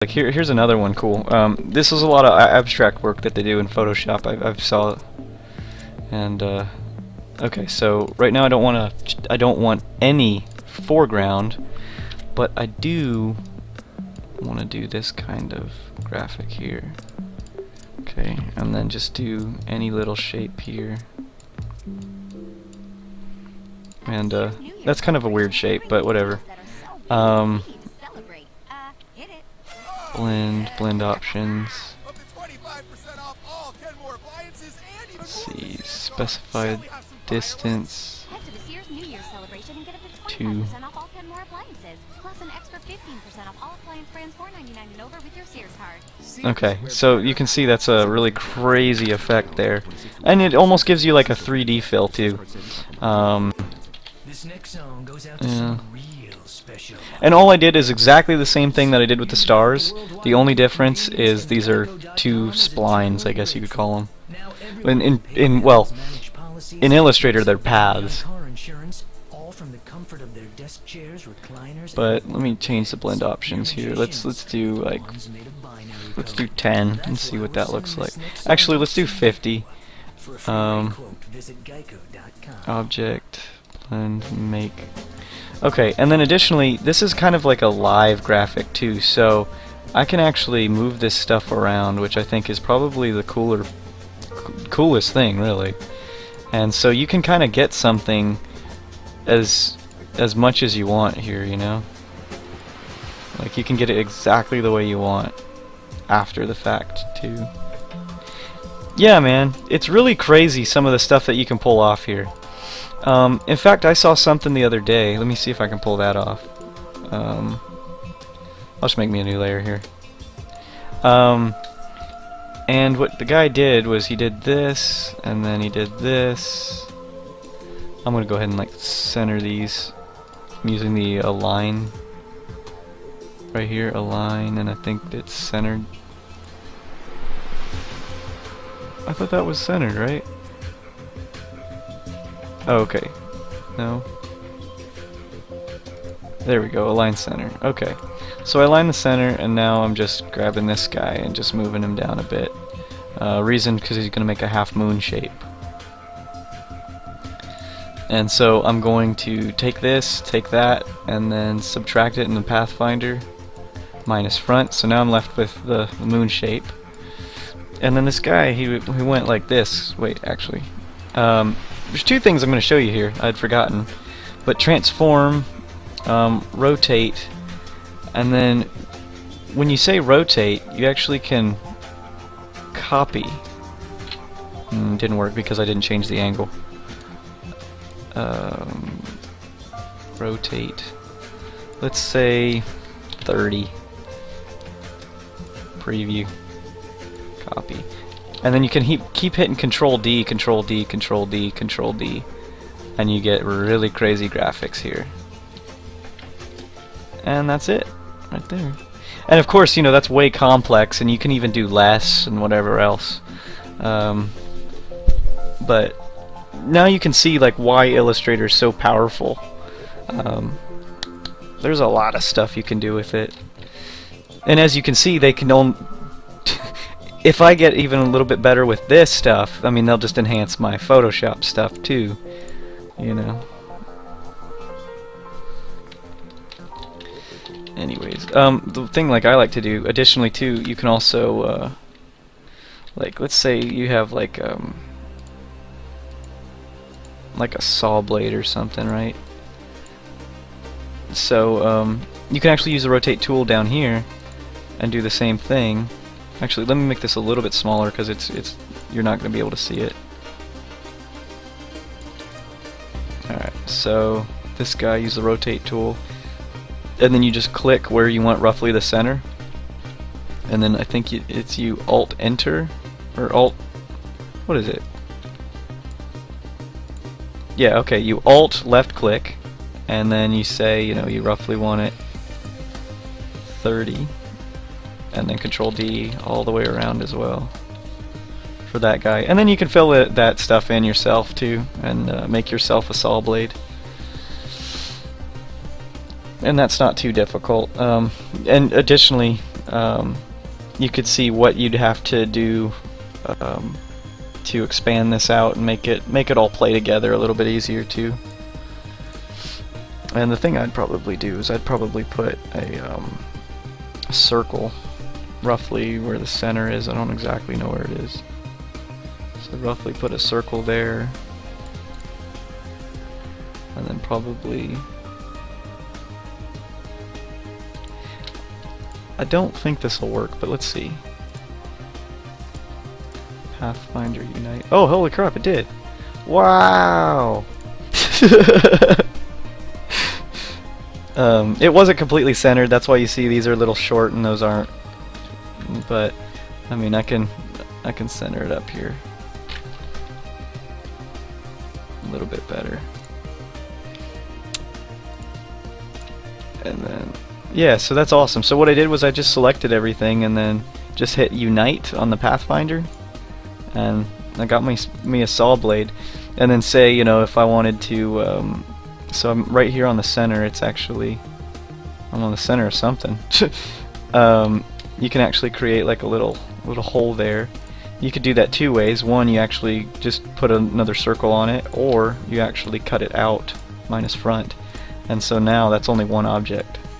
Like here's another one cool. This is a lot of abstract work that they do in Photoshop. I've saw it. And okay, so right now I don't want any foreground, but I do want to do this kind of graphic here. Okay, and then just do any little shape here. And that's kind of a weird shape, but whatever. Blend options. Let's see, specified distance to. Okay, so you can see that's a really crazy effect there, and it almost gives you like a 3D feel too. Yeah. And all I did is exactly the same thing that I did with the stars. The only difference is these are two splines, I guess you could call them. In Illustrator they're paths. But let me change the blend options here. Let's do 10 and see what that looks like. Actually, let's do 50. Object, blend, make. Okay, and then additionally, this is kind of like a live graphic too, so I can actually move this stuff around, which I think is probably the coolest thing, really. And so you can kind of get something as much as you want here, you know? Like, you can get it exactly the way you want after the fact, too. Yeah, man, it's really crazy some of the stuff that you can pull off here. In fact, I saw something the other day. Let me see if I can pull that off. I'll just make me a new layer here. And what the guy did was he did this, and then he did this. I'm gonna go ahead and like center these. I'm using the align right here, align, and I think it's centered. I thought that was centered, right? Oh, okay. No. There we go, align center. Okay. So I align the center, and now I'm just grabbing this guy and just moving him down a bit. Reason, because he's going to make a half moon shape. And so I'm going to take this, take that, and then subtract it in the Pathfinder. Minus front, so now I'm left with the moon shape. And then this guy, he went like this. Wait, actually. There's two things I'm going to show you here. I'd forgotten. But transform, rotate, and then when you say rotate, you actually can copy. Didn't work because I didn't change the angle. Rotate. Let's say 30. Preview. Copy. And then you can keep hitting Control D, Control D, Control D, Control D, and you get really crazy graphics here. And that's it, right there. And of course, you know, that's way complex, and you can even do less and whatever else. But now you can see like why Illustrator is so powerful. There's a lot of stuff you can do with it. And as you can see, they can only... If I get even a little bit better with this stuff, I mean, they'll just enhance my Photoshop stuff too, you know. Anyways, the thing like I like to do, additionally too, you can also, like, let's say you have like a saw blade or something, right? So, you can actually use the rotate tool down here and do the same thing. Actually, let me make this a little bit smaller because you're not going to be able to see it. Alright, so this guy, use the rotate tool, and then you just click where you want roughly the center, and then I think it's you Alt Enter, or Alt, what is it? Yeah, okay, you Alt left click, and then you say, you know, you roughly want it 30. And then Control D all the way around as well for that guy. And then you can fill that stuff in yourself too, and make yourself a saw blade. And that's not too difficult. And additionally, you could see what you'd have to do to expand this out and make it all play together a little bit easier too. And the thing I'd probably do is I'd probably put a circle roughly where the center is. I don't exactly know where it is. So roughly put a circle there, and then probably, I don't think this will work, but let's see. Pathfinder Unite. Oh, holy crap, it did! Wow! It wasn't completely centered, that's why you see these are a little short and those aren't. But, I mean, I can center it up here a little bit better. And then, yeah, so that's awesome. So what I did was I just selected everything and then just hit Unite on the Pathfinder, and I got me a saw blade. And then say, you know, if I wanted to, so I'm right here on the center. It's actually, I'm on the center of something. You can actually create like a little hole there. You could do that two ways. One, you actually just put another circle on it, or you actually cut it out minus front. And so now that's only one object.